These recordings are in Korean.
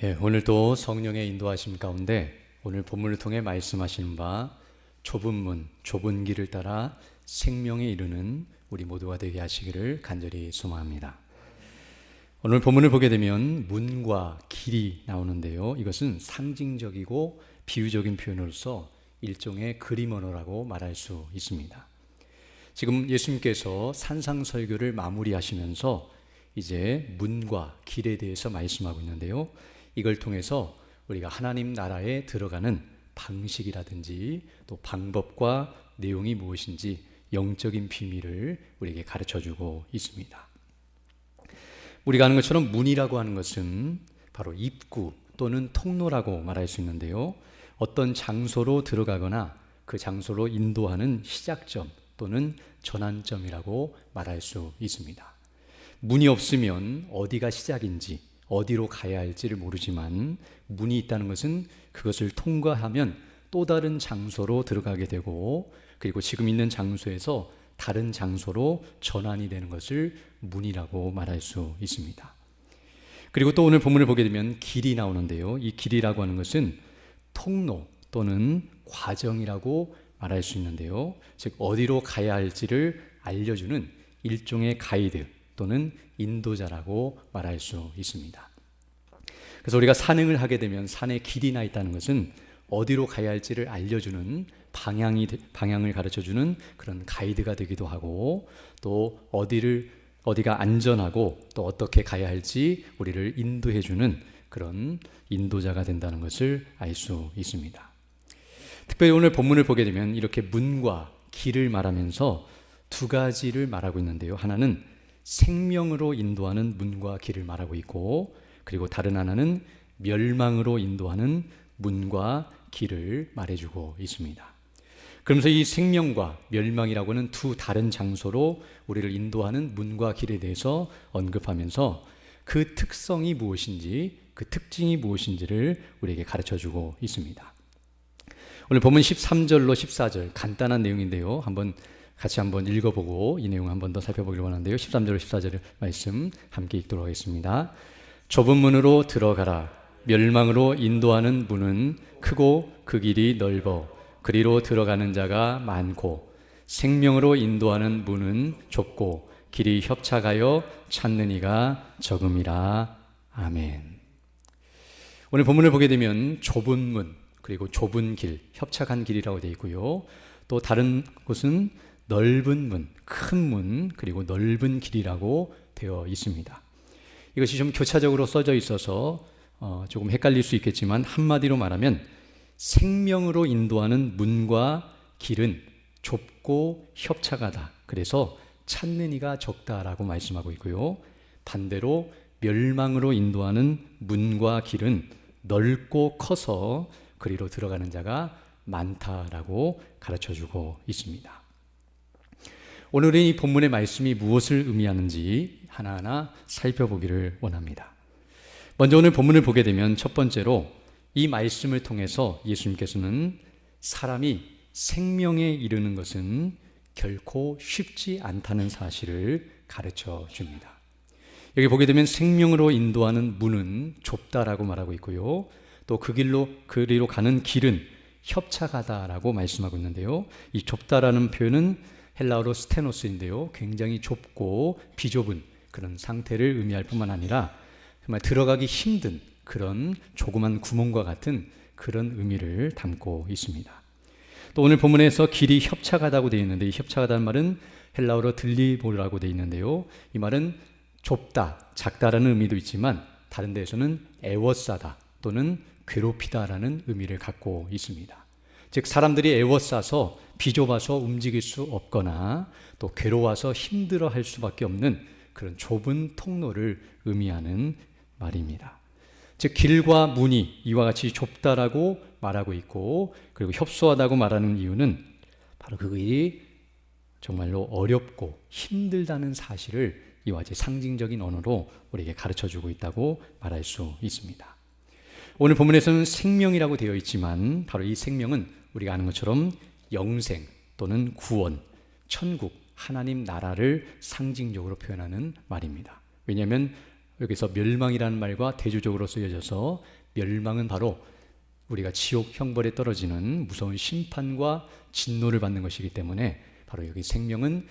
오늘도 성령의 인도하심 가운데 오늘 본문을 통해 말씀하시는 바 좁은 문, 좁은 길을 따라 생명에 이르는 우리 모두가 되게 하시기를 간절히 소망합니다. 오늘 본문을 보게 되면 문과 길이 나오는데요. 이것은 상징적이고 비유적인 표현으로서 일종의 그림 언어라고 말할 수 있습니다. 지금 예수님께서 산상설교를 마무리하시면서 이제 문과 길에 대해서 말씀하고 있는데요. 이걸 통해서 우리가 하나님 나라에 들어가는 방식이라든지 또 방법과 내용이 무엇인지 영적인 비밀을 우리에게 가르쳐주고 있습니다. 우리가 아는 것처럼 문이라고 하는 것은 바로 입구 또는 통로라고 말할 수 있는데요. 어떤 장소로 들어가거나 그 장소로 인도하는 시작점 또는 전환점이라고 말할 수 있습니다. 문이 없으면 어디가 시작인지 어디로 가야 할지를 모르지만 문이 있다는 것은 그것을 통과하면 또 다른 장소로 들어가게 되고 그리고 지금 있는 장소에서 다른 장소로 전환이 되는 것을 문이라고 말할 수 있습니다. 그리고 또 오늘 본문을 보게 되면 길이 나오는데요. 이 길이라고 하는 것은 통로 또는 과정이라고 말할 수 있는데요. 즉 어디로 가야 할지를 알려주는 일종의 가이드 또는 인도자라고 말할 수 있습니다. 그래서 우리가 산행을 하게 되면 산에 길이 나 있다는 것은 어디로 가야 할지를 알려주는 방향을 가르쳐주는 그런 가이드가 되기도 하고 또 어디가 안전하고 또 어떻게 가야 할지 우리를 인도해주는 그런 인도자가 된다는 것을 알 수 있습니다. 특별히 오늘 본문을 보게 되면 이렇게 문과 길을 말하면서 두 가지를 말하고 있는데요. 하나는 생명으로 인도하는 문과 길을 말하고 있고 그리고 다른 하나는 멸망으로 인도하는 문과 길을 말해주고 있습니다. 그러면서 이 생명과 멸망이라고 하는 두 다른 장소로 우리를 인도하는 문과 길에 대해서 언급하면서 그 특성이 무엇인지 그 특징이 무엇인지를 우리에게 가르쳐주고 있습니다. 오늘 본문 13절로 14절 간단한 내용인데요. 같이 한번 읽어보고 이 내용 한번 더 살펴보기를 원하는데요. 13절로 14절의 말씀 함께 읽도록 하겠습니다. 좁은 문으로 들어가라. 멸망으로 인도하는 문은 크고 그 길이 넓어 그리로 들어가는 자가 많고 생명으로 인도하는 문은 좁고 길이 협착하여 찾는 이가 적음이라. 아멘. 오늘 본문을 보게 되면 좁은 문 그리고 좁은 길, 협착한 길이라고 되어 있고요. 또 다른 곳은 넓은 문, 큰 문, 그리고 넓은 길이라고 되어 있습니다. 이것이 좀 교차적으로 써져 있어서 조금 헷갈릴 수 있겠지만 한마디로 말하면 생명으로 인도하는 문과 길은 좁고 협착하다. 그래서 찾는 이가 적다라고 말씀하고 있고요. 반대로 멸망으로 인도하는 문과 길은 넓고 커서 그리로 들어가는 자가 많다라고 가르쳐주고 있습니다. 오늘은 이 본문의 말씀이 무엇을 의미하는지 하나하나 살펴보기를 원합니다. 먼저 오늘 본문을 보게 되면 첫 번째로 이 말씀을 통해서 예수님께서는 사람이 생명에 이르는 것은 결코 쉽지 않다는 사실을 가르쳐 줍니다. 여기 보게 되면 생명으로 인도하는 문은 좁다라고 말하고 있고요. 또 그리로 가는 길은 협착하다라고 말씀하고 있는데요. 이 좁다라는 표현은 헬라어로 스테노스인데요. 굉장히 좁고 비좁은 그런 상태를 의미할 뿐만 아니라 정말 들어가기 힘든 그런 조그만 구멍과 같은 그런 의미를 담고 있습니다. 또 오늘 본문에서 길이 협착하다고 되어 있는데 이 협착하다는 말은 헬라어로 들리보라고 되어 있는데요. 이 말은 좁다, 작다라는 의미도 있지만 다른 데에서는 애워싸다 또는 괴롭히다라는 의미를 갖고 있습니다. 즉 사람들이 애워싸서 비좁아서 움직일 수 없거나 또 괴로워서 힘들어할 수밖에 없는 그런 좁은 통로를 의미하는 말입니다. 즉 길과 문이 이와 같이 좁다라고 말하고 있고 그리고 협소하다고 말하는 이유는 바로 그 길이 정말로 어렵고 힘들다는 사실을 이와 같이 상징적인 언어로 우리에게 가르쳐주고 있다고 말할 수 있습니다. 오늘 본문에서는 생명이라고 되어 있지만 바로 이 생명은 우리가 아는 것처럼 영생 또는 구원, 천국, 하나님 나라를 상징적으로 표현하는 말입니다. 왜냐하면 여기서 멸망이라는 말과 대조적으로 쓰여져서 멸망은 바로 우리가 지옥 형벌에 떨어지는 무서운 심판과 진노를 받는 것이기 때문에 바로 여기 생명은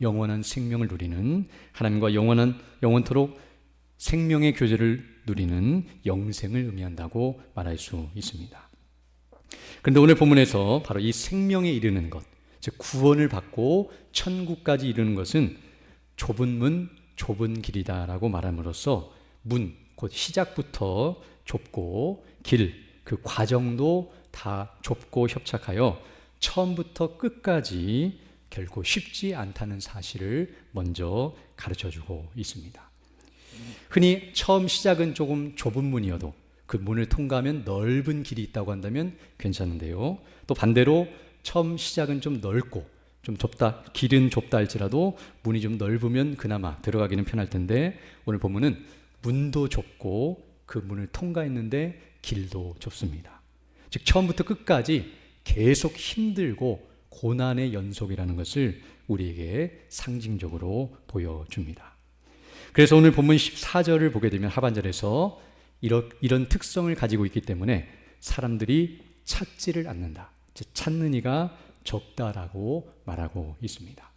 영원한 생명을 누리는 하나님과 영원토록 생명의 교제를 누리는 영생을 의미한다고 말할 수 있습니다. 그런데 오늘 본문에서 바로 이 생명에 이르는 것, 즉 구원을 받고 천국까지 이르는 것은 좁은 문, 좁은 길이다라고 말함으로써 문, 곧 시작부터 좁고 길, 그 과정도 다 좁고 협착하여 처음부터 끝까지 결코 쉽지 않다는 사실을 먼저 가르쳐주고 있습니다. 흔히 처음 시작은 조금 좁은 문이어도 그 문을 통과하면 넓은 길이 있다고 한다면 괜찮은데요. 또 반대로 처음 시작은 좀 넓고 좀 좁다, 길은 좁다 할지라도 문이 좀 넓으면 그나마 들어가기는 편할 텐데 오늘 본문은 문도 좁고 그 문을 통과했는데 길도 좁습니다. 즉 처음부터 끝까지 계속 힘들고 고난의 연속이라는 것을 우리에게 상징적으로 보여줍니다. 그래서 오늘 본문 14절을 보게 되면 하반절에서 이런 특성을 가지고 있기 때문에 사람들이 찾지를 않는다. 즉 찾는 이가 적다라고 말하고 있습니다.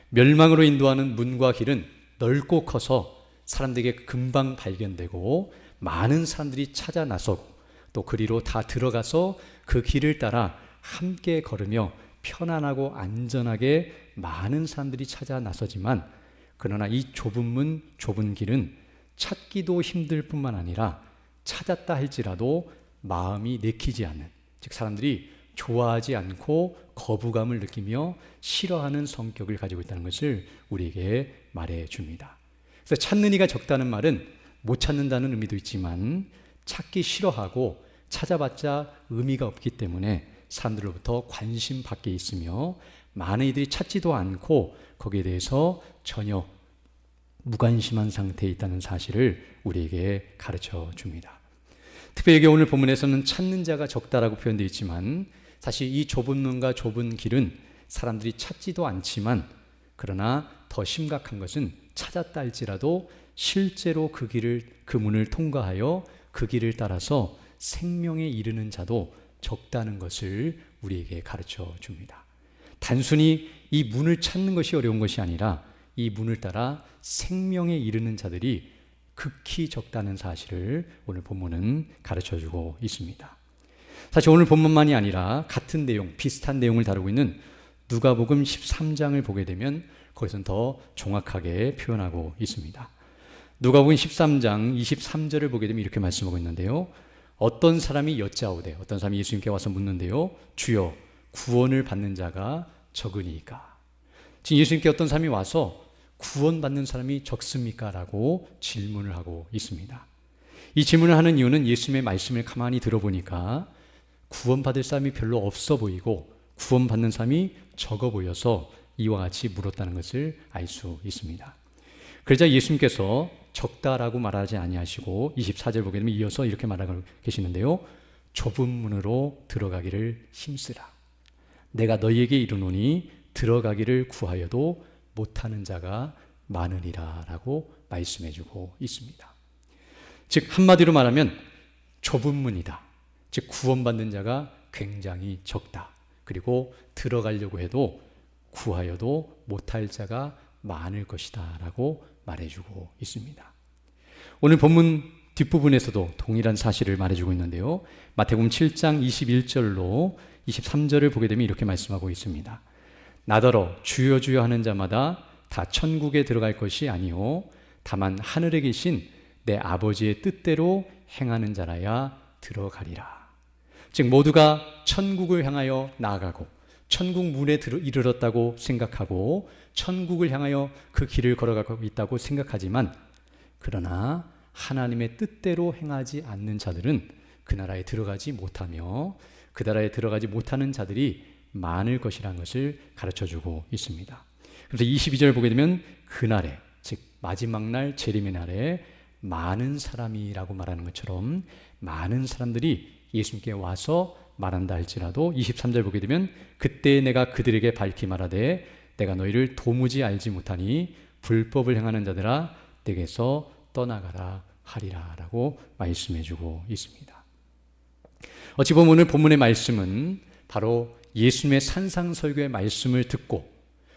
멸망으로 인도하는 문과 길은 넓고 커서 사람들에게 금방 발견되고 많은 사람들이 찾아 나서고 또 그리로 다 들어가서 그 길을 따라 함께 걸으며 편안하고 안전하게 많은 사람들이 찾아 나서지만 그러나 이 좁은 문, 좁은 길은 찾기도 힘들 뿐만 아니라 찾았다 할지라도 마음이 내키지 않는, 즉 사람들이 좋아하지 않고 거부감을 느끼며 싫어하는 성격을 가지고 있다는 것을 우리에게 말해줍니다. 그래서 찾는 이가 적다는 말은 못 찾는다는 의미도 있지만 찾기 싫어하고 찾아봤자 의미가 없기 때문에 사람들로부터 관심 밖에 있으며 많은 이들이 찾지도 않고 거기에 대해서 전혀 무관심한 상태에 있다는 사실을 우리에게 가르쳐 줍니다. 특별히 오늘 본문에서는 찾는 자가 적다라고 표현되어 있지만 사실 이 좁은 문과 좁은 길은 사람들이 찾지도 않지만 그러나 더 심각한 것은 찾았다 할지라도 실제로 그 문을 통과하여 그 길을 따라서 생명에 이르는 자도 적다는 것을 우리에게 가르쳐 줍니다. 단순히 이 문을 찾는 것이 어려운 것이 아니라 이 문을 따라 생명에 이르는 자들이 극히 적다는 사실을 오늘 본문은 가르쳐 주고 있습니다. 사실 오늘 본문만이 아니라 같은 내용, 비슷한 내용을 다루고 있는 누가복음 13장을 보게 되면 거기서는 더 정확하게 표현하고 있습니다. 누가복음 13장 23절을 보게 되면 이렇게 말씀하고 있는데요. 어떤 사람이 여짜오되, 어떤 사람이 예수님께 와서 묻는데요. 주여, 구원을 받는 자가 적으니까. 지금 예수님께 어떤 사람이 와서 구원받는 사람이 적습니까? 라고 질문을 하고 있습니다. 이 질문을 하는 이유는 예수님의 말씀을 가만히 들어보니까 구원받을 사람이 별로 없어 보이고 구원받는 사람이 적어 보여서 이와 같이 물었다는 것을 알 수 있습니다. 그러자 예수님께서 적다라고 말하지 아니하시고 24절 보게 되면 이어서 이렇게 말하고 계시는데요. 좁은 문으로 들어가기를 힘쓰라. 내가 너희에게 이르노니 들어가기를 구하여도 못하는 자가 많으리라 라고 말씀해주고 있습니다. 즉 한마디로 말하면 좁은 문이다. 즉 구원받는 자가 굉장히 적다. 그리고 들어가려고 해도 구하여도 못할 자가 많을 것이다 라고 말해주고 있습니다. 오늘 본문 뒷부분에서도 동일한 사실을 말해주고 있는데요. 마태복음 7장 21절로 23절을 보게 되면 이렇게 말씀하고 있습니다. 나더러 주여 주여 하는 자마다 다 천국에 들어갈 것이 아니요 다만 하늘에 계신 내 아버지의 뜻대로 행하는 자라야 들어가리라. 즉 모두가 천국을 향하여 나아가고 천국 문에 이르렀다고 생각하고 천국을 향하여 그 길을 걸어가고 있다고 생각하지만 그러나 하나님의 뜻대로 행하지 않는 자들은 그 나라에 들어가지 못하며 그 나라에 들어가지 못하는 자들이 많을 것이라는 것을 가르쳐주고 있습니다. 그래서 22절 보게 되면 그날에, 즉 마지막 날 재림의 날에 많은 사람이라고 말하는 것처럼 많은 사람들이 예수님께 와서 말한다 할지라도 23절 보게 되면 그때 내가 그들에게 밝히 말하되 내가 너희를 도무지 알지 못하니 불법을 행하는 자들아 내게서 떠나가라 하리라 라고 말씀해 주고 있습니다. 어찌 보면 오늘 본문의 말씀은 바로 예수님의 산상설교의 말씀을 듣고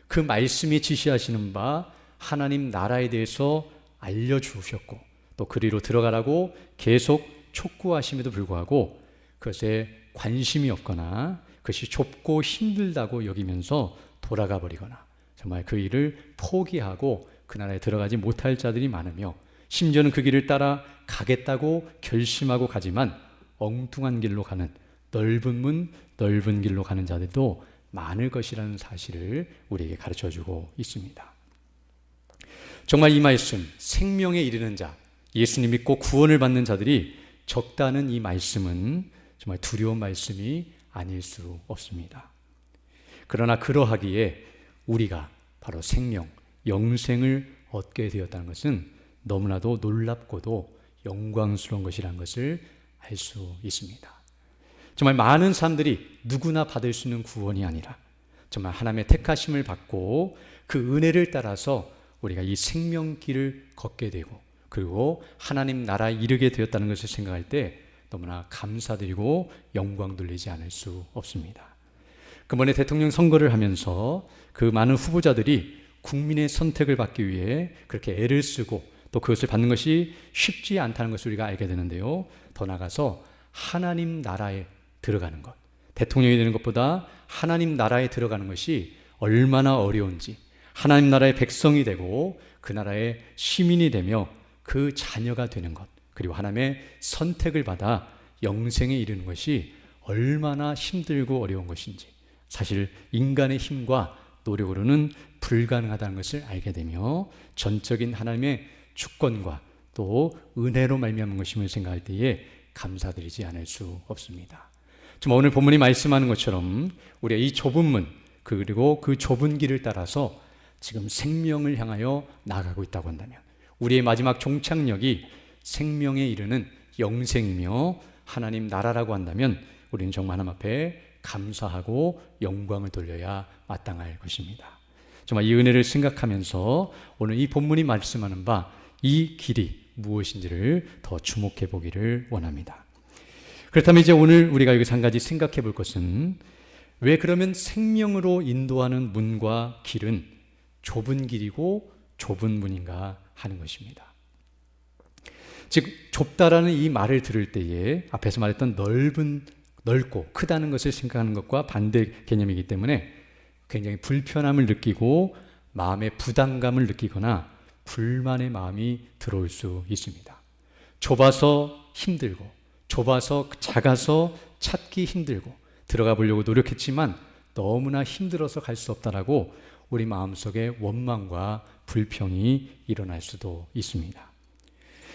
그 말씀이 지시하시는 바 하나님 나라에 대해서 알려주셨고 또 그리로 들어가라고 계속 촉구하심에도 불구하고 그것에 관심이 없거나 그것이 좁고 힘들다고 여기면서 돌아가 버리거나 정말 그 일을 포기하고 그 나라에 들어가지 못할 자들이 많으며 심지어는 그 길을 따라 가겠다고 결심하고 가지만 엉뚱한 길로 가는 넓은 문, 넓은 길로 가는 자들도 많을 것이라는 사실을 우리에게 가르쳐주고 있습니다. 정말 이 말씀, 생명에 이르는 자, 예수님 믿고 구원을 받는 자들이 적다는 이 말씀은 정말 두려운 말씀이 아닐 수 없습니다. 그러나 그러하기에 우리가 바로 생명, 영생을 얻게 되었다는 것은 너무나도 놀랍고도 영광스러운 것이라는 것을 알 수 있습니다. 정말 많은 사람들이 누구나 받을 수 있는 구원이 아니라 정말 하나님의 택하심을 받고 그 은혜를 따라서 우리가 이 생명길을 걷게 되고 그리고 하나님 나라에 이르게 되었다는 것을 생각할 때 너무나 감사드리고 영광 돌리지 않을 수 없습니다. 그번에 대통령 선거를 하면서 그 많은 후보자들이 국민의 선택을 받기 위해 그렇게 애를 쓰고 또 그것을 받는 것이 쉽지 않다는 것을 우리가 알게 되는데요. 더 나아가서 하나님 나라에 들어가는 것, 대통령이 되는 것보다 하나님 나라에 들어가는 것이 얼마나 어려운지, 하나님 나라의 백성이 되고 그 나라의 시민이 되며 그 자녀가 되는 것, 그리고 하나님의 선택을 받아 영생에 이르는 것이 얼마나 힘들고 어려운 것인지 사실 인간의 힘과 노력으로는 불가능하다는 것을 알게 되며 전적인 하나님의 주권과 또 은혜로 말미암은 것임을 생각할 때에 감사드리지 않을 수 없습니다. 정말 오늘 본문이 말씀하는 것처럼 우리가 이 좁은 문 그리고 그 좁은 길을 따라서 지금 생명을 향하여 나아가고 있다고 한다면 우리의 마지막 종착역이 생명에 이르는 영생이며 하나님 나라라고 한다면 우리는 정말 하나님 앞에 감사하고 영광을 돌려야 마땅할 것입니다. 정말 이 은혜를 생각하면서 오늘 이 본문이 말씀하는 바 이 길이 무엇인지를 더 주목해 보기를 원합니다. 그렇다면 이제 오늘 우리가 여기서 한 가지 생각해 볼 것은 왜 그러면 생명으로 인도하는 문과 길은 좁은 길이고 좁은 문인가 하는 것입니다. 즉 좁다라는 이 말을 들을 때에 앞에서 말했던 넓고 크다는 것을 생각하는 것과 반대 개념이기 때문에 굉장히 불편함을 느끼고 마음의 부담감을 느끼거나 불만의 마음이 들어올 수 있습니다. 좁아서 힘들고 좁아서 작아서 찾기 힘들고 들어가 보려고 노력했지만 너무나 힘들어서 갈 수 없다라고 우리 마음속에 원망과 불평이 일어날 수도 있습니다.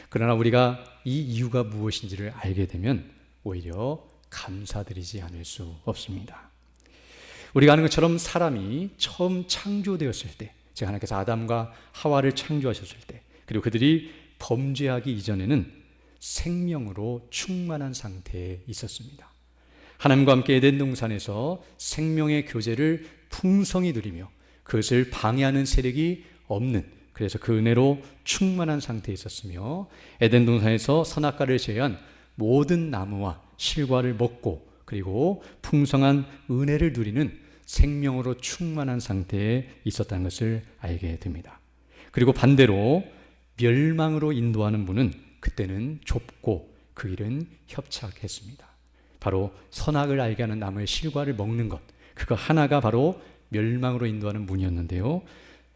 그러나 우리가 이 이유가 무엇인지를 알게 되면 오히려 감사드리지 않을 수 없습니다. 우리가 아는 것처럼 사람이 처음 창조되었을 때, 즉 하나님께서 아담과 하와를 창조하셨을 때, 그리고 그들이 범죄하기 이전에는 생명으로 충만한 상태에 있었습니다. 하나님과 함께 에덴 동산에서 생명의 교제를 풍성히 누리며 그것을 방해하는 세력이 없는, 그래서 그 은혜로 충만한 상태에 있었으며 에덴 동산에서 선악과를 제외한 모든 나무와 실과를 먹고 그리고 풍성한 은혜를 누리는 생명으로 충만한 상태에 있었다는 것을 알게 됩니다. 그리고 반대로 멸망으로 인도하는 문은 그때는 좁고 그 길은 협착했습니다. 바로 선악을 알게 하는 나무의 실과를 먹는 것, 그거 하나가 바로 멸망으로 인도하는 문이었는데요.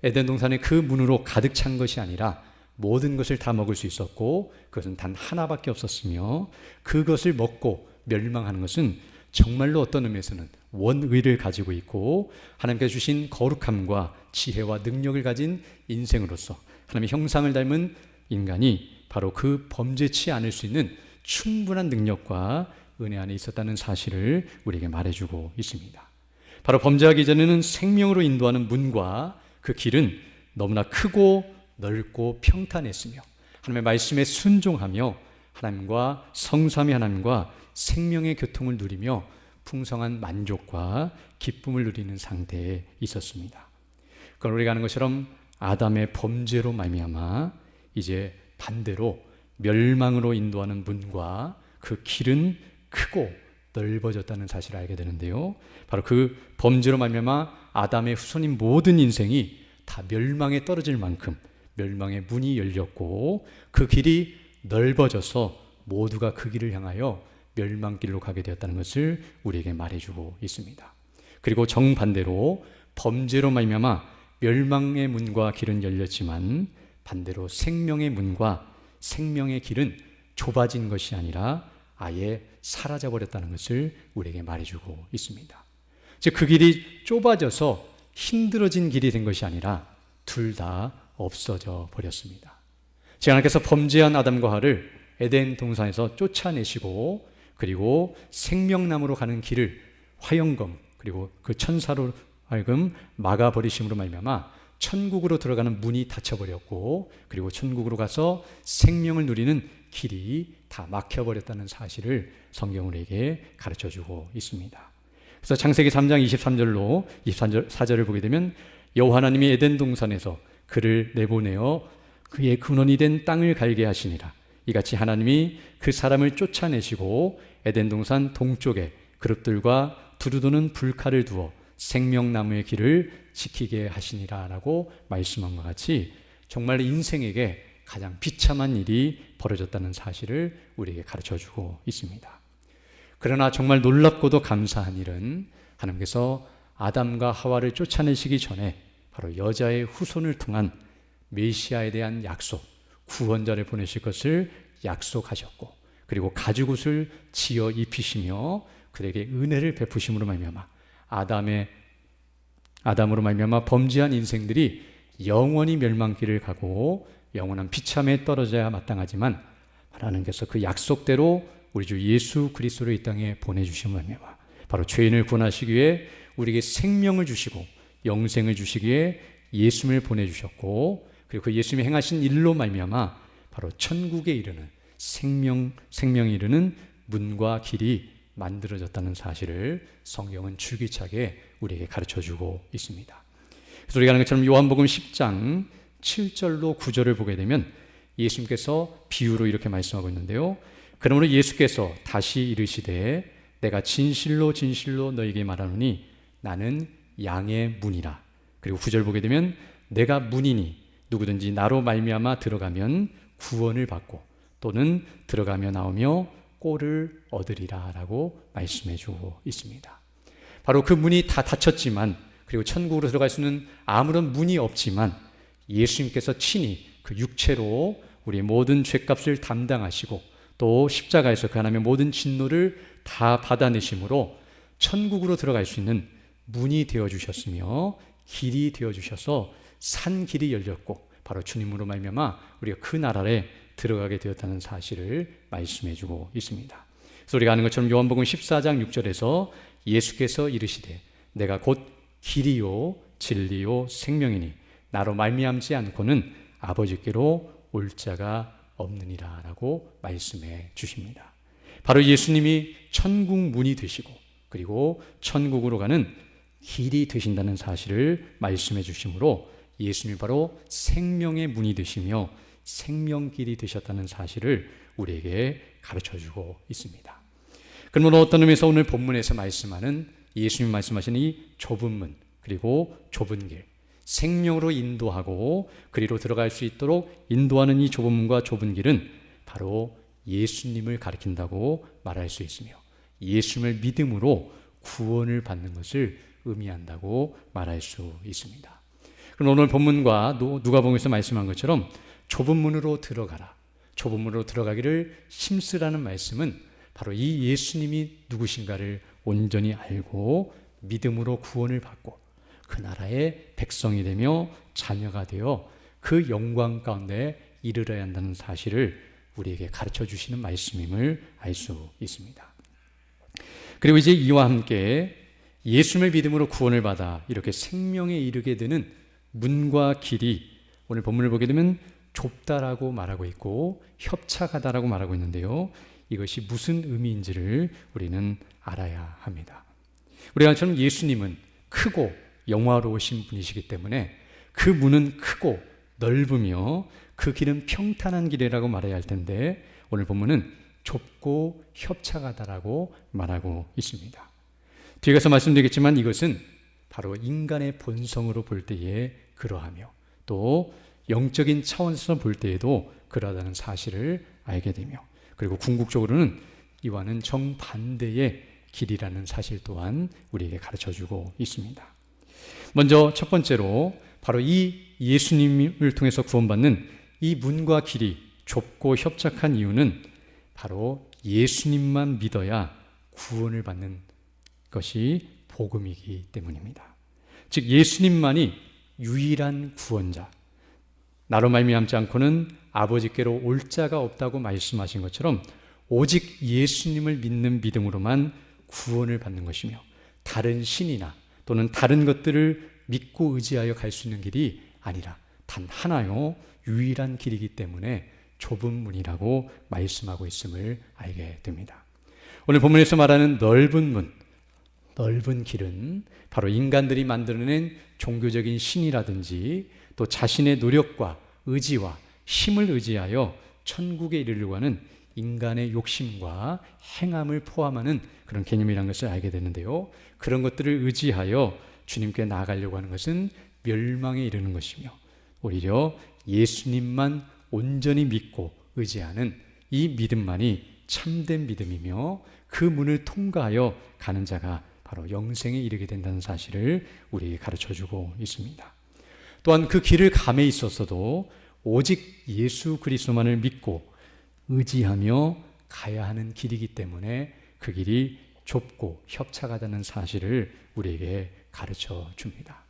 에덴 동산의 그 문으로 가득 찬 것이 아니라 모든 것을 다 먹을 수 있었고 그것은 단 하나밖에 없었으며 그것을 먹고 멸망하는 것은 정말로 어떤 의미에서는 원의를 가지고 있고 하나님께서 주신 거룩함과 지혜와 능력을 가진 인생으로서 하나님의 형상을 닮은 인간이 바로 그 범죄치 않을 수 있는 충분한 능력과 은혜 안에 있었다는 사실을 우리에게 말해주고 있습니다. 바로 범죄하기 전에는 생명으로 인도하는 문과 그 길은 너무나 크고 넓고 평탄했으며 하나님의 말씀에 순종하며 하나님과 성삼위 하나님과 생명의 교통을 누리며 풍성한 만족과 기쁨을 누리는 상태에 있었습니다. 그건 우리가 아는 것처럼 아담의 범죄로 말미암아 이제 반대로 멸망으로 인도하는 문과 그 길은 크고 넓어졌다는 사실을 알게 되는데요. 바로 그 범죄로 말미암아 아담의 후손인 모든 인생이 다 멸망에 떨어질 만큼 멸망의 문이 열렸고 그 길이 넓어져서 모두가 그 길을 향하여 멸망길로 가게 되었다는 것을 우리에게 말해주고 있습니다. 그리고 정반대로 범죄로 말미암아 멸망의 문과 길은 열렸지만 반대로 생명의 문과 생명의 길은 좁아진 것이 아니라 아예 사라져버렸다는 것을 우리에게 말해주고 있습니다. 즉 그 길이 좁아져서 힘들어진 길이 된 것이 아니라 둘 다 없어져 버렸습니다. 즉 하나님께서 범죄한 아담과 하와를 에덴 동산에서 쫓아내시고 그리고 생명나무로 가는 길을 화영검 그리고 그 천사로 하여금 막아버리심으로 말미암아 천국으로 들어가는 문이 닫혀버렸고 그리고 천국으로 가서 생명을 누리는 길이 다 막혀버렸다는 사실을 성경은 우리에게 가르쳐주고 있습니다. 그래서 창세기 3장 23절로 24절을 보게 되면 여호와 하나님이 에덴 동산에서 그를 내보내어 그의 근원이 된 땅을 갈게 하시니라. 이같이 하나님이 그 사람을 쫓아내시고 에덴 동산 동쪽에 그룹들과 두루도는 불칼을 두어 생명나무의 길을 지키게 하시니라 라고 말씀한 것 같이 정말 인생에게 가장 비참한 일이 벌어졌다는 사실을 우리에게 가르쳐주고 있습니다. 그러나 정말 놀랍고도 감사한 일은 하나님께서 아담과 하와를 쫓아내시기 전에 바로 여자의 후손을 통한 메시아에 대한 약속, 구원자를 보내실 것을 약속하셨고 그리고 가죽옷을 지어 입히시며 그에게 은혜를 베푸심으로 말미암아 아담으로 말미암아 범죄한 인생들이 영원히 멸망길을 가고 영원한 비참에 떨어져야 마땅하지만 하나님께서 그 약속대로 우리 주 예수 그리스도를 이 땅에 보내주심으로 말미암아 바로 죄인을 구원하시기 위해 우리에게 생명을 주시고 영생을 주시기 위해 예수님을 보내주셨고 그리고 그 예수님이 행하신 일로 말미암아 바로 천국에 이르는 생명에 이르는 문과 길이 만들어졌다는 사실을 성경은 줄기차게 우리에게 가르쳐주고 있습니다. 그래서 우리가 아는 것처럼 요한복음 10장 7절로 9절을 보게 되면 예수님께서 비유로 이렇게 말씀하고 있는데요. 그러므로 예수께서 다시 이르시되 내가 진실로 진실로 너에게 말하노니 나는 양의 문이라. 그리고 9절 보게 되면 내가 문이니 누구든지 나로 말미암아 들어가면 구원을 받고 또는 들어가며 나오며 꼴을 얻으리라 라고 말씀해 주고 있습니다. 바로 그 문이 다 닫혔지만 그리고 천국으로 들어갈 수는 아무런 문이 없지만 예수님께서 친히 그 육체로 우리의 모든 죄값을 담당하시고 또 십자가에서 그 하나님의 모든 진노를 다 받아내심으로 천국으로 들어갈 수 있는 문이 되어주셨으며 길이 되어주셔서 산 길이 열렸고 바로 주님으로 말미암아 우리가 그 나라에 들어가게 되었다는 사실을 말씀해 주고 있습니다. 그래서 우리가 아는 것처럼 요한복음 14장 6절에서 예수께서 이르시되 내가 곧 길이요 진리요 생명이니 나로 말미암지 않고는 아버지께로 올 자가 없느니라 라고 말씀해 주십니다. 바로 예수님이 천국 문이 되시고 그리고 천국으로 가는 길이 되신다는 사실을 말씀해 주시므로 예수님이 바로 생명의 문이 되시며 생명길이 되셨다는 사실을 우리에게 가르쳐주고 있습니다. 그러므로 어떤 의미에서 오늘 본문에서 말씀하는 예수님 말씀하시는 이 좁은 문 그리고 좁은 길 생명으로 인도하고 그리로 들어갈 수 있도록 인도하는 이 좁은 문과 좁은 길은 바로 예수님을 가리킨다고 말할 수 있으며 예수님을 믿음으로 구원을 받는 것을 의미한다고 말할 수 있습니다. 그럼 오늘 본문과 누가복음에서 말씀한 것처럼 좁은 문으로 들어가라. 좁은 문으로 들어가기를 힘쓰라는 말씀은 바로 이 예수님이 누구신가를 온전히 알고 믿음으로 구원을 받고 그 나라의 백성이 되며 자녀가 되어 그 영광 가운데 이르러야 한다는 사실을 우리에게 가르쳐 주시는 말씀임을 알 수 있습니다. 그리고 이제 이와 함께 예수님을 믿음으로 구원을 받아 이렇게 생명에 이르게 되는 문과 길이 오늘 본문을 보게 되면 좁다라고 말하고 있고 협착하다라고 말하고 있는데요. 이것이 무슨 의미인지를 우리는 알아야 합니다. 우리가 처럼 예수님은 크고 영화로우신 분이시기 때문에 그 문은 크고 넓으며 그 길은 평탄한 길이라고 말해야 할 텐데 오늘 본문은 좁고 협착하다라고 말하고 있습니다. 뒤에 가서 말씀드리겠지만 이것은 바로 인간의 본성으로 볼 때에 그러하며 또 영적인 차원에서 볼 때에도 그러하다는 사실을 알게 되며 그리고 궁극적으로는 이와는 정반대의 길이라는 사실 또한 우리에게 가르쳐주고 있습니다. 먼저 첫 번째로 바로 이 예수님을 통해서 구원받는 이 문과 길이 좁고 협착한 이유는 바로 예수님만 믿어야 구원을 받는 것이 복음이기 때문입니다. 즉 예수님만이 유일한 구원자, 나로 말미암지 않고는 아버지께로 올 자가 없다고 말씀하신 것처럼 오직 예수님을 믿는 믿음으로만 구원을 받는 것이며 다른 신이나 또는 다른 것들을 믿고 의지하여 갈 수 있는 길이 아니라 단 하나요 유일한 길이기 때문에 좁은 문이라고 말씀하고 있음을 알게 됩니다. 오늘 본문에서 말하는 넓은 문, 넓은 길은 바로 인간들이 만들어낸 종교적인 신이라든지 또 자신의 노력과 의지와 힘을 의지하여 천국에 이르려고 하는 인간의 욕심과 행함을 포함하는 그런 개념이라는 것을 알게 되는데요. 그런 것들을 의지하여 주님께 나아가려고 하는 것은 멸망에 이르는 것이며 오히려 예수님만 온전히 믿고 의지하는 이 믿음만이 참된 믿음이며 그 문을 통과하여 가는 자가 바로 영생에 이르게 된다는 사실을 우리에게 가르쳐주고 있습니다. 또한 그 길을 감에 있어서도 오직 예수 그리스도만을 믿고 의지하며 가야 하는 길이기 때문에 그 길이 좁고 협착하다는 사실을 우리에게 가르쳐 줍니다.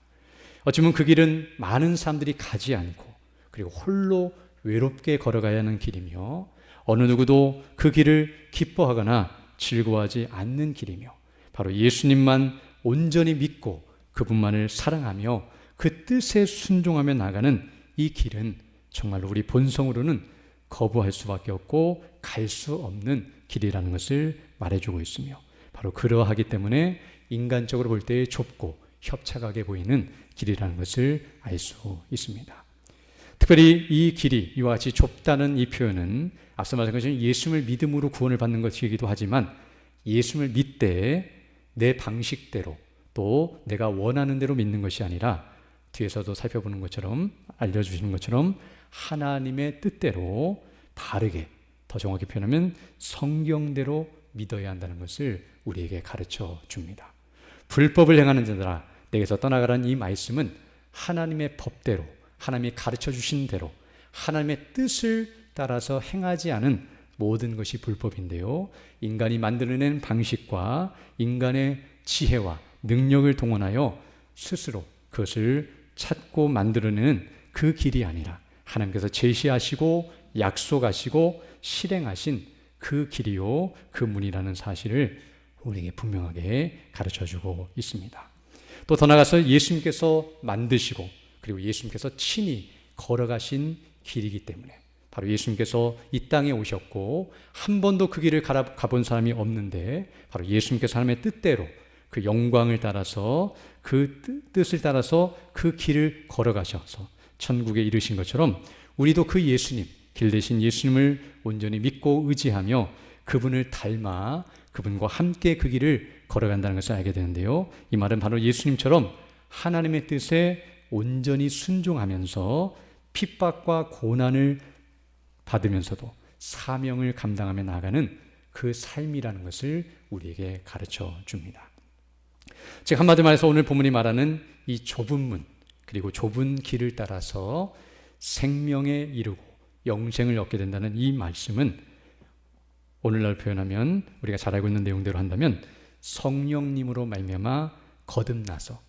어쩌면 그 길은 많은 사람들이 가지 않고 그리고 홀로 외롭게 걸어가야 하는 길이며 어느 누구도 그 길을 기뻐하거나 즐거워하지 않는 길이며 바로 예수님만 온전히 믿고 그분만을 사랑하며 그 뜻에 순종하며 나가는 이 길은 정말로 우리 본성으로는 거부할 수밖에 없고 갈 수 없는 길이라는 것을 말해주고 있으며 바로 그러하기 때문에 인간적으로 볼 때 좁고 협착하게 보이는 길이라는 것을 알 수 있습니다. 특별히 이 길이 이와 같이 좁다는 이 표현은 앞서 말한 것처럼 예수님을 믿음으로 구원을 받는 것이기도 하지만 예수님을 믿되 내 방식대로 또 내가 원하는 대로 믿는 것이 아니라 뒤에서도 살펴보는 것처럼 알려주시는 것처럼 하나님의 뜻대로 바르게 더 정확히 표현하면 성경대로 믿어야 한다는 것을 우리에게 가르쳐 줍니다. 불법을 행하는 자들아 내게서 떠나가라는 이 말씀은 하나님의 법대로 하나님이 가르쳐 주신 대로 하나님의 뜻을 따라서 행하지 않은 모든 것이 불법인데요. 인간이 만들어낸 방식과 인간의 지혜와 능력을 동원하여 스스로 그것을 찾고 만들어내는 그 길이 아니라 하나님께서 제시하시고 약속하시고 실행하신 그 길이요 그 문이라는 사실을 우리에게 분명하게 가르쳐주고 있습니다. 또 더 나아가서 예수님께서 만드시고 그리고 예수님께서 친히 걸어가신 길이기 때문에 바로 예수님께서 이 땅에 오셨고 한 번도 그 길을 가본 사람이 없는데 바로 예수님께서 하나님의 뜻대로 그 영광을 따라서 그 뜻을 따라서 그 길을 걸어가셔서 천국에 이르신 것처럼 우리도 그 예수님, 길 대신 예수님을 온전히 믿고 의지하며 그분을 닮아 그분과 함께 그 길을 걸어간다는 것을 알게 되는데요. 이 말은 바로 예수님처럼 하나님의 뜻에 온전히 순종하면서 핍박과 고난을 받으면서도 사명을 감당하며 나아가는 그 삶이라는 것을 우리에게 가르쳐 줍니다. 즉 한마디로 말해서 오늘 본문이 말하는 이 좁은 문 그리고 좁은 길을 따라서 생명에 이르고 영생을 얻게 된다는 이 말씀은 오늘날 표현하면 우리가 잘 알고 있는 내용대로 한다면 성령님으로 말미암아 거듭나서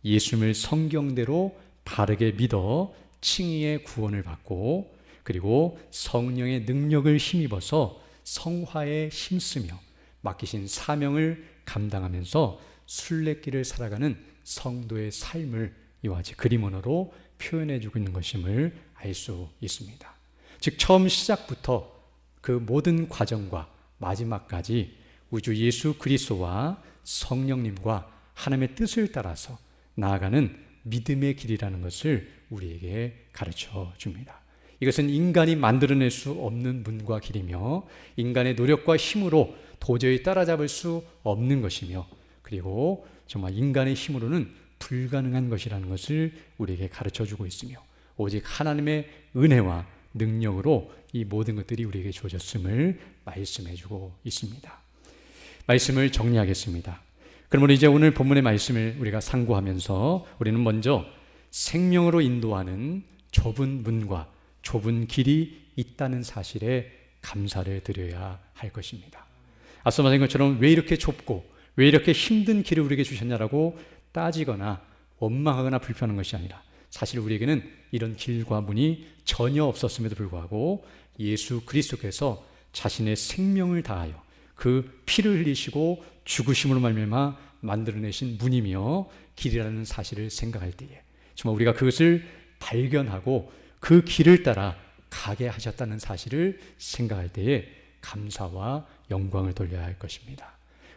예수님을 성경대로 바르게 믿어 칭의의 구원을 받고 그리고 성령의 능력을 힘입어서 성화에 힘쓰며 맡기신 사명을 감당하면서 순례길을 살아가는 성도의 삶을 이와 같이 그림 언어로 표현해주고 있는 것임을 알 수 있습니다. 즉 처음 시작부터 그 모든 과정과 마지막까지 우주 예수 그리스도와 성령님과 하나님의 뜻을 따라서 나아가는 믿음의 길이라는 것을 우리에게 가르쳐 줍니다. 이것은 인간이 만들어낼 수 없는 문과 길이며 인간의 노력과 힘으로 도저히 따라잡을 수 없는 것이며 그리고 정말 인간의 힘으로는 불가능한 것이라는 것을 우리에게 가르쳐 주고 있으며 오직 하나님의 은혜와 능력으로 이 모든 것들이 우리에게 주어졌음을 말씀해 주고 있습니다. 말씀을 정리하겠습니다. 그러면 이제 오늘 본문의 말씀을 우리가 상고하면서 우리는 먼저 생명으로 인도하는 좁은 문과 좁은 길이 있다는 사실에 감사를 드려야 할 것입니다. 앞서 말한 것처럼 왜 이렇게 좁고 왜 이렇게 힘든 길을 우리에게 주셨냐라고 따지거나 원망하거나 불평하는 것이 아니라 사실 우리에게는 이런 길과 문이 전혀 없었음에도 불구하고 예수 그리스도께서 자신의 생명을 다하여 그 피를 흘리시고 죽으심으로 말미암아 만들어내신 문이며 길이라는 사실을 생각할 때에 정말 우리가 그것을 발견하고 그 길을 따라 가게 하셨다는 사실을 생각할 때에 감사와 영광을 돌려야 할 것입니다.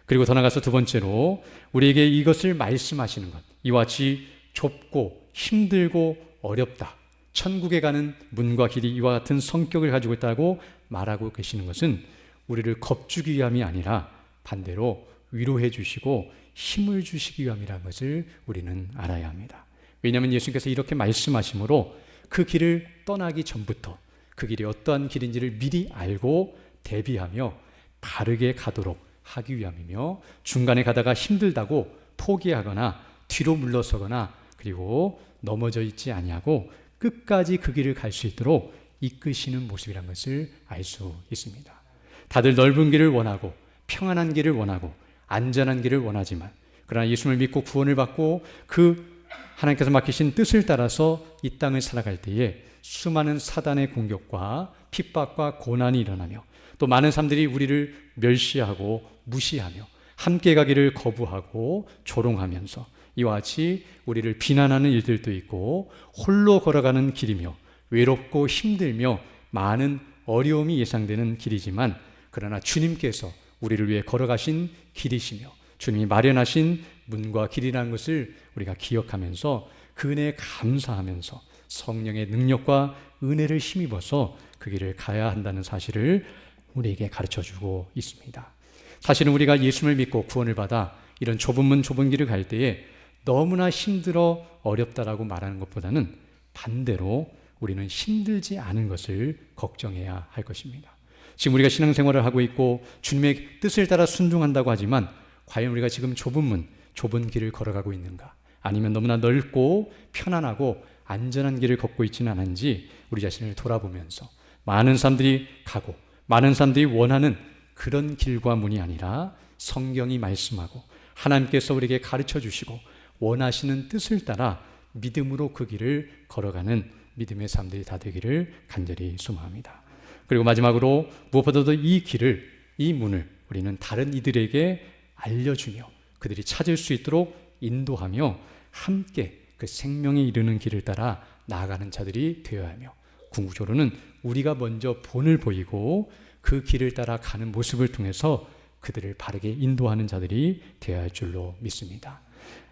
그리고 더 나아가서 두 번째로 우리에게 이것을 말씀하시는 것, 이와 같이 좁고 힘들고 어렵다, 천국에 가는 문과 길이 이와 같은 성격을 가지고 있다고 말하고 계시는 것은 우리를 겁주기 위함이 아니라 반대로 위로해 주시고 힘을 주시기 위함이라는 것을 우리는 알아야 합니다. 왜냐하면 예수님께서 이렇게 말씀하심으로 그 길을 떠나기 전부터 그 길이 어떠한 길인지를 미리 알고 대비하며 바르게 가도록 하기 위함이며 중간에 가다가 힘들다고 포기하거나 뒤로 물러서거나 그리고 넘어져 있지 아니하고 끝까지 그 길을 갈 수 있도록 이끄시는 모습이라는 것을 알 수 있습니다. 다들 넓은 길을 원하고 평안한 길을 원하고 안전한 길을 원하지만 그러나 예수님을 믿고 구원을 받고 그 하나님께서 맡기신 뜻을 따라서 이 땅을 살아갈 때에 수많은 사단의 공격과 핍박과 고난이 일어나며 또 많은 사람들이 우리를 멸시하고 무시하며 함께 가기를 거부하고 조롱하면서 이와 같이 우리를 비난하는 일들도 있고 홀로 걸어가는 길이며 외롭고 힘들며 많은 어려움이 예상되는 길이지만 그러나 주님께서 우리를 위해 걸어가신 길이시며 주님이 마련하신 문과 길이라는 것을 우리가 기억하면서 그 은혜에 감사하면서 성령의 능력과 은혜를 힘입어서 그 길을 가야 한다는 사실을 우리에게 가르쳐주고 있습니다. 사실은 우리가 예수님을 믿고 구원을 받아 이런 좁은 문 좁은 길을 갈 때에 너무나 힘들어 어렵다라고 말하는 것보다는 반대로 우리는 힘들지 않은 것을 걱정해야 할 것입니다. 지금 우리가 신앙생활을 하고 있고 주님의 뜻을 따라 순종한다고 하지만 과연 우리가 지금 좁은 문, 좁은 길을 걸어가고 있는가? 아니면 너무나 넓고 편안하고 안전한 길을 걷고 있지는 않은지 우리 자신을 돌아보면서 많은 사람들이 가고 많은 사람들이 원하는 그런 길과 문이 아니라 성경이 말씀하고 하나님께서 우리에게 가르쳐 주시고 원하시는 뜻을 따라 믿음으로 그 길을 걸어가는 믿음의 사람들이 다 되기를 간절히 소망합니다. 그리고 마지막으로 무엇보다도 이 길을, 이 문을 우리는 다른 이들에게 알려주며 그들이 찾을 수 있도록 인도하며 함께 그 생명에 이르는 길을 따라 나아가는 자들이 되어야 하며 궁극적으로는 우리가 먼저 본을 보이고 그 길을 따라 가는 모습을 통해서 그들을 바르게 인도하는 자들이 되어야 할 줄로 믿습니다.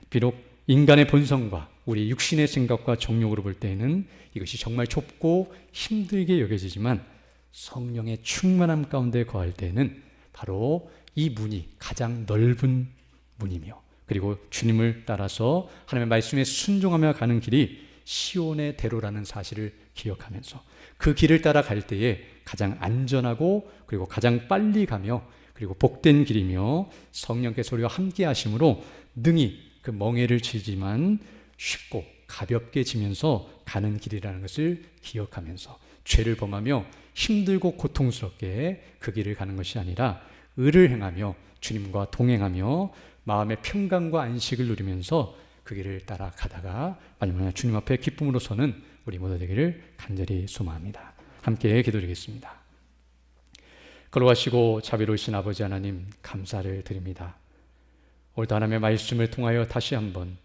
비록 인간의 본성과 우리 육신의 생각과 정욕으로 볼 때에는 이것이 정말 좁고 힘들게 여겨지지만 성령의 충만함 가운데 거할 때에는 바로 이 문이 가장 넓은 문이며 그리고 주님을 따라서 하나님의 말씀에 순종하며 가는 길이 시온의 대로라는 사실을 기억하면서 그 길을 따라 갈 때에 가장 안전하고 그리고 가장 빨리 가며 그리고 복된 길이며 성령께서 우리와 함께 하심으로 능히 그 멍에를 지지만 쉽고 가볍게 지면서 가는 길이라는 것을 기억하면서 죄를 범하며 힘들고 고통스럽게 그 길을 가는 것이 아니라 의를 행하며 주님과 동행하며 마음의 평강과 안식을 누리면서 그 길을 따라 가다가 마지막에 주님 앞에 기쁨으로 서는 우리 모두 되기를 간절히 소망합니다. 함께 기도드리겠습니다. 걸어가시고 자비로우신 아버지 하나님 감사를 드립니다. 오늘도 하나님의 말씀을 통하여 다시 한번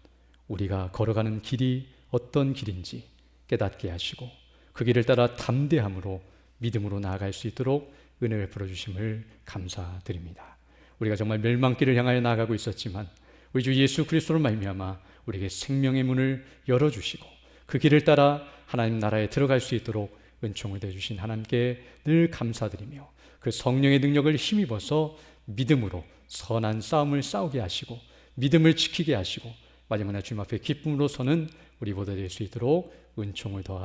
우리가 걸어가는 길이 어떤 길인지 깨닫게 하시고 그 길을 따라 담대함으로 믿음으로 나아갈 수 있도록 은혜를 풀어주심을 감사드립니다. 우리가 정말 멸망길을 향하여 나아가고 있었지만 우리 주 예수 그리스도로 말미암아 우리에게 생명의 문을 열어주시고 그 길을 따라 하나님 나라에 들어갈 수 있도록 은총을 내주신 하나님께 늘 감사드리며 그 성령의 능력을 힘입어서 믿음으로 선한 싸움을 싸우게 하시고 믿음을 지키게 하시고 마지막 날 주님 앞에 기쁨으로 서는 우리 모두 될 수 있도록 은총을 더하여